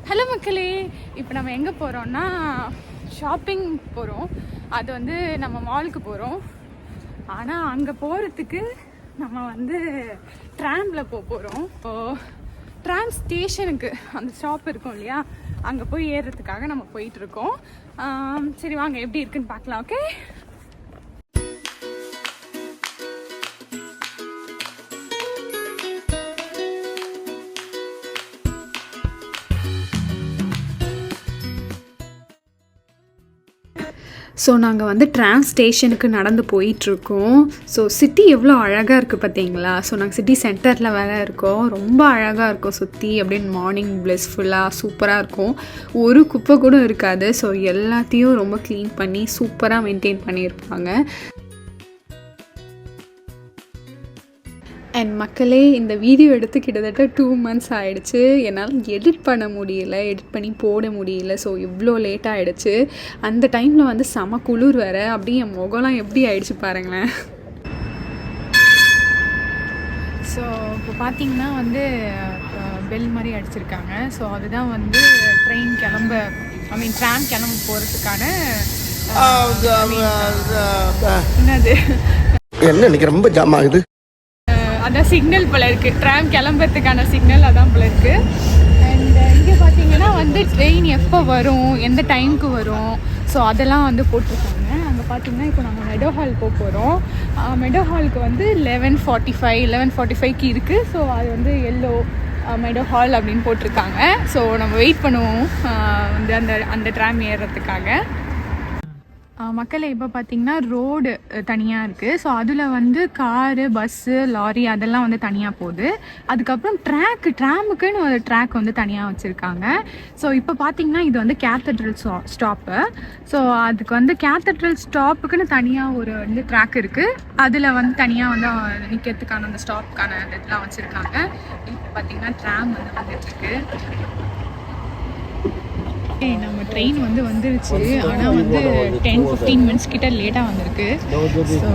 Hello மக்களே, இப்போ நம்ம எங்கே போகிறோம்னா ஷாப்பிங் போகிறோம். அது வந்து நம்ம மாலுக்கு போகிறோம். ஆனால் அங்கே போகிறதுக்கு நம்ம வந்து ட்ராமில் போகிறோம். ட்ராம் ஸ்டேஷனுக்கு அந்த ஸ்டாப் இருக்கும் இல்லையா, அங்கே போய் ஏறுறதுக்காக நம்ம போயிட்டுருக்கோம். சரி வாங்க எப்படி இருக்குன்னு பார்க்கலாம். ஓகே, ஸோ நாங்கள் வந்து ட்ராம் ஸ்டேஷனுக்கு நடந்து போயிட்டுருக்கோம். ஸோ சிட்டி எவ்வளோ அழகாக இருக்குது பார்த்தீங்களா. ஸோ நாங்கள் சிட்டி சென்டரில் வேறு இருக்கோம். ரொம்ப அழகாக இருக்கும் சுற்றி. அப்படின்னு மார்னிங் பிளஸ்ஃபுல்லாக சூப்பராக இருக்கும். ஒரு குப்பை கூட இருக்காது. ஸோ எல்லாத்தையும் ரொம்ப க்ளீன் பண்ணி சூப்பராக மெயின்டைன் பண்ணியிருப்பாங்க. அண்ட் மக்களே, இந்த வீடியோ எடுத்து கிட்டத்தட்ட 2 months ஆகிடுச்சு. என்னால் எடிட் பண்ண முடியல, எடிட் பண்ணி போட முடியல. ஸோ இவ்வளோ லேட் ஆகிடுச்சு. அந்த டைமில் வந்து செம குளிர் வேறு. அப்படியே என் முகம்லாம் எப்படி ஆகிடுச்சு பாருங்களேன். ஸோ இப்போ பார்த்தீங்கன்னா வந்து பெல் மாதிரி அடிச்சிருக்காங்க. ஸோ அதுதான் வந்து ட்ரெயின் ட்ராம் கிளம்ப போகிறதுக்கான என்னது என்ன இன்னைக்கு ரொம்ப ஜாம் ஆகுது. அதான் சிக்னல் போல இருக்குது. ட்ராம் கிளம்புறதுக்கான சிக்னல் அதான் போல இருக்குது. அண்ட் இங்கே பார்த்தீங்கன்னா வந்து ட்ரெயின் எப்போ வரும், எந்த டைமுக்கு வரும், ஸோ அதெல்லாம் வந்து போட்டிருக்காங்க. அங்கே பார்த்தீங்கன்னா இப்போ நம்ம மெடோ ஹால் போகிறோம். மெடோ ஹாலுக்கு வந்து 11:45 இருக்குது. ஸோ அது வந்து எல்லோ மெடோ ஹால் அப்படின்னு போட்டிருக்காங்க. ஸோ நம்ம வெயிட் பண்ணுவோம் வந்து அந்த ட்ராம் ஏறுறதுக்காக. மக்களே, இப்போ பார்த்திங்கன்னா ரோடு தனியாக இருக்குது. ஸோ அதில் வந்து காரு, பஸ்ஸு, லாரி அதெல்லாம் வந்து தனியாக போகுது. அதுக்கப்புறம் ட்ராமுக்குன்னு ஒரு ட்ராக் வந்து தனியாக வச்சுருக்காங்க. ஸோ இப்போ பார்த்திங்கன்னா இது வந்து கேத்தட்ரல் ஸ்டாப்பு. ஸோ அதுக்கு வந்து கேத்தட்ரல் ஸ்டாப்புக்குன்னு தனியாக ஒரு வந்து ட்ராக் இருக்குது. அதில் வந்து தனியாக வந்து நிற்கிறதுக்கான அந்த ஸ்டாப்புக்கான இதெல்லாம் வச்சுருக்காங்க. இப்போ பார்த்திங்கன்னா ட்ராம் வந்து வந்துட்டுருக்கு. நம்ம ட்ரெயின் வந்து வந்துருச்சு. ஆனால் வந்து 10-15 minutes கிட்ட லேட்டாக வந்திருக்கு. ஸோ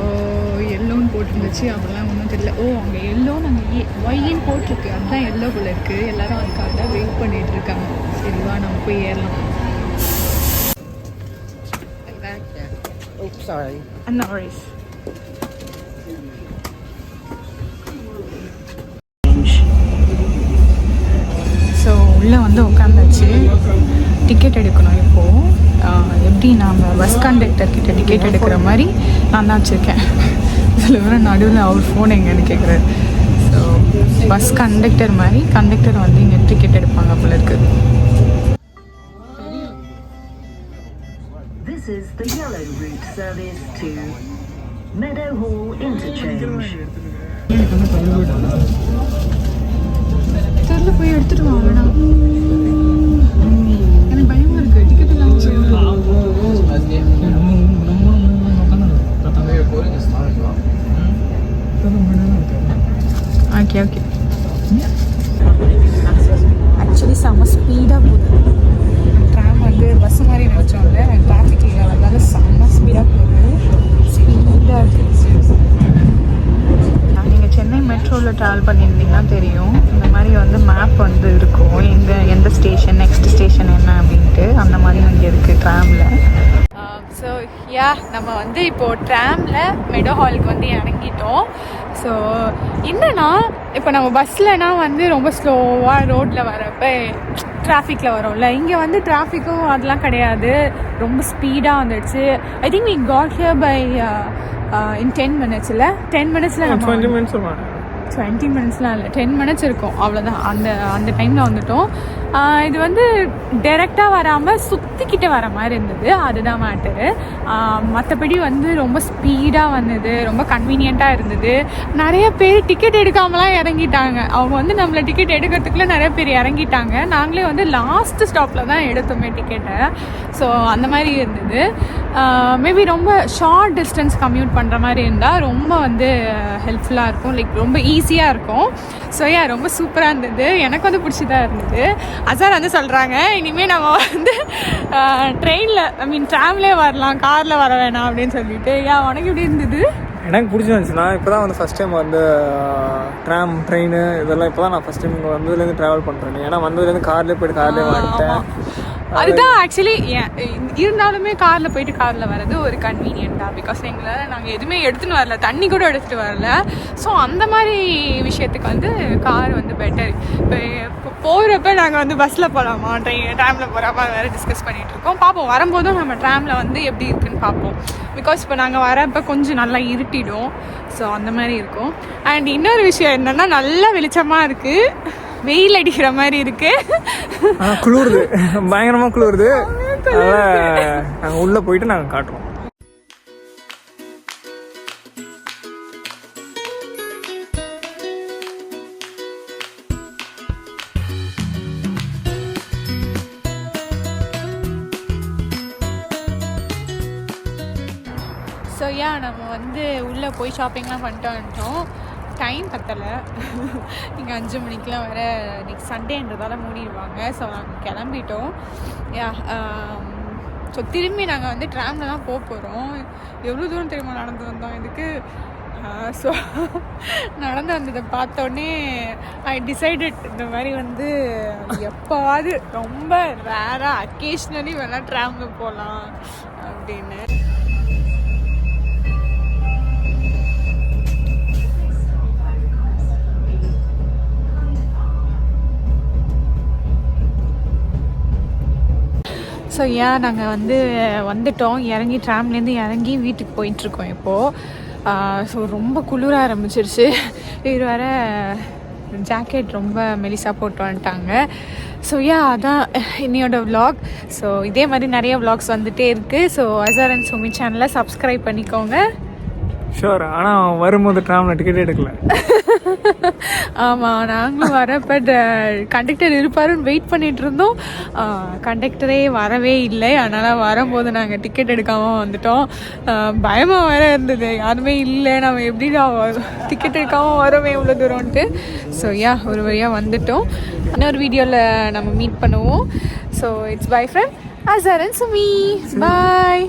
எல்லோன்னு போட்டிருந்துச்சு. அப்படிலாம் ஒன்றும் தெரியல. அங்கே எல்லோ நாங்கள் ஒயின்னு போட்டிருக்கு. அதுதான் எல்லோ போல இருக்குது. எல்லோரும் அதுக்காக தான் வெயிட் பண்ணிகிட்டு இருக்காங்க. சரிவா, நம்ம போய் ஏறலாம். ஸோ உள்ளே வந்து உட்காந்தாச்சு. டிக்கெட் எடுக்கணும். இப்போது எப்படி நாம் பஸ் கண்டக்டர்கிட்ட டிக்கெட் எடுக்கிற மாதிரி நான் தான் வச்சுருக்கேன். இதில் வேறு நடுவில் அவர் ஃபோன் எங்கேன்னு கேட்குறாரு. ஸோ பஸ் கண்டக்டர் மாதிரி கண்டக்டர் வந்து இங்கே டிக்கெட் எடுப்பாங்க போல இருக்குது. This is the yellow route service to Meadow Hall interchange. தெருல போய் எடுத்துட்டு வாங்கண்ணா. எனக்கு பயமா இருக்கு. டிக்கெட் எல்லாம் ஓகே ஓகே. ஆக்சுவலி செம்ம ஸ்பீடாக போகுது ட்ராம். வந்து பஸ் மாதிரி நினச்சோம்ல, டிராஃபிக்கில் வந்தாலும் செம்ம ஸ்பீடாக போகுது. ஸ்பீடாக இருக்குது. நீங்கள் சென்னை மெட்ரோவில் ட்ராவல் பண்ணியிருந்தீங்கன்னா தெரியும். இந்த மாதிரி வந்து மேப் வந்து இருக்கும். எந்த ஸ்டேஷன், நெக்ஸ்ட் ஸ்டேஷன் என்ன அப்படின்ட்டு. அந்த மாதிரி இங்கே இருக்குது ட்ராமில். ஸோ நம்ம வந்து இப்போது ட்ராமில் மெடோ ஹாலுக்கு வந்து இறங்கிட்டோம். ஸோ என்னன்னா, இப்போ நம்ம பஸ்லனா வந்து ரொம்ப ஸ்லோவாக ரோட்டில் வரப்போ டிராஃபிக்கில் வரோம்ல, இங்கே வந்து டிராஃபிக்கும் அதெல்லாம் கிடையாது. ரொம்ப ஸ்பீடாக வந்துடுச்சு. I think we got here by in 10 minutes. இல்லை 10 minutes 20 minutesலாம் இல்லை, 10 minutes இருக்கும். அவ்வளோதான். அந்த டைமில் வந்துட்டோம். இது வந்து டைரெக்டாக வராமல் சுற்றிக்கிட்டு வர மாதிரி இருந்தது. அதுதான் மேட்டரு. மற்றபடி வந்து ரொம்ப ஸ்பீடாக வந்தது. ரொம்ப கன்வீனியண்ட்டாக இருந்தது. நிறைய பேர் டிக்கெட் எடுக்காமலாம் இறங்கிட்டாங்க. அவங்க வந்து நம்மளை டிக்கெட் எடுக்கிறதுக்குள்ளே நிறைய பேர் இறங்கிட்டாங்க. நாங்களே வந்து லாஸ்ட் ஸ்டாப்பில் தான் எடுத்தோமே டிக்கெட்டை. ஸோ அந்த மாதிரி இருந்தது. மேபி ரொம்ப ஷார்ட் டிஸ்டன்ஸ் கம்யூட் பண்ணுற மாதிரி இருந்தால் ரொம்ப வந்து ஹெல்ப்ஃபுல்லாக இருக்கும். லைக் ரொம்ப ஈஸியாக இருக்கும். ஸோ ரொம்ப சூப்பராக இருந்தது. எனக்கு வந்து பிடிச்சதாக இருந்தது. அசார் வந்து சொல்கிறாங்க, இனிமேல் நம்ம வந்து ட்ரெயினில் ட்ராம்லேயே வரலாம், காரில் வர வேணாம் அப்படின்னு சொல்லிட்டு. உனக்கு எப்படி இருந்தது? எனக்கு பிடிச்சிருந்துச்சு. நான் இப்போ தான் வந்து ஃபஸ்ட் டைம் வந்து ட்ராம் ட்ரெயின் இதெல்லாம் இப்போ தான் நான் ஃபஸ்ட் டைம் இங்கே வந்ததுலேருந்து ட்ராவல் பண்ணுறேன். ஏன்னா வந்ததுலேருந்து கார்லேயே போய்ட்டு கார்லேயே வந்துட்டேன். அதுதான் ஆக்சுவலி இருந்தாலுமே காரில் போயிட்டு காரில் வர்றது ஒரு கன்வீனியன்ட்டாக. பிகாஸ் நாங்கள் எதுவுமே எடுத்துன்னு வரல, தண்ணி கூட எடுத்துகிட்டு வரல. ஸோ அந்த மாதிரி விஷயத்துக்கு வந்து கார் வந்து பெட்டர். இப்போ போகிறப்ப நாங்கள் வந்து பஸ்ஸில் போகலாமா ட்ராமில் போகிறாமா வேறு டிஸ்கஸ் பண்ணிகிட்ருக்கோம். பார்ப்போம், வரும்போதும் நம்ம ட்ராமில் வந்து எப்படி இருக்குன்னு பார்ப்போம். பிகாஸ் இப்போ நாங்கள் வரப்போ கொஞ்சம் நல்லா இருட்டிடும். ஸோ அந்த மாதிரி இருக்கும். அண்ட் இன்னொரு விஷயம் என்னென்னா நல்லா வெளிச்சமாக இருக்குது, வெயில் அடிக்கிற மாதிரி இருக்கு, குளிருது, பயங்கரமாக குளிருது. அதனால் நாங்கள் உள்ளே போயிட்டு நாங்கள் காட்டுறோம். ஸோ நம்ம வந்து உள்ளே போய் ஷாப்பிங்லாம் பண்ணிட்டு வந்துட்டோம். டைம் பத்தலை. இங்கே 5 மணிக்கெலாம் வர நெக்ஸ்ட் சண்டேன்றதால மூடிடுவாங்க. ஸோ நாங்கள் கிளம்பிட்டோம். ஸோ திரும்பி நாங்கள் வந்து ட்ராமில் தான் போக போகிறோம். எவ்வளோ தூரம் தெரியுமா நடந்து வந்தோம் இதுக்கு. ஸோ நடந்து வந்ததை பார்த்தோன்னே ஐ டிசைடட் இந்த மாதிரி வந்து எப்போவாது ரொம்ப ரேராக அக்கேஷ்னலி வேணால் ட்ராமில் போகலாம் அப்படின்னு. ஸோ நாங்கள் வந்து வந்துட்டோம், இறங்கி ட்ராம்லேருந்து இறங்கி வீட்டுக்கு போயிட்டுருக்கோம் இப்போது. ஸோ ரொம்ப குளிர ஆரம்பிச்சிருச்சு. இது வர ஜாக்கெட் ரொம்ப மெலிசாக போட்டு வந்துட்டாங்க. ஸோ அதான் இன்னையோட விலாக். ஸோ இதே மாதிரி நிறைய விலாக்ஸ் வந்துகிட்டே இருக்குது. ஸோ அசார் அண்ட் சுமி சேனலை சப்ஸ்கிரைப் பண்ணிக்கோங்க. ஷோர். ஆனால் வரும்போது ட்ராமில் டிக்கெட் எடுக்கல. ஆமாம், நாங்களும் வரப்போ கண்டக்டர் இருப்பாருன்னு வெயிட் பண்ணிகிட்டு இருந்தோம். கண்டக்டரே வரவே இல்லை. அதனால் வரும்போது நாங்கள் டிக்கெட் எடுக்காமல் வந்துட்டோம். பயமாக வேறு இருந்தது, யாருமே இல்லை, நம்ம எப்படி டிக்கெட் எடுக்காமல் வரோமே இவ்வளோ தூரம்ன்ட்டு. ஸோ ஒரு வழியாக வந்துட்டோம். இன்னொரு வீடியோவில் நம்ம மீட் பண்ணுவோம். So it's by friend Azhar and Sumi. Bye.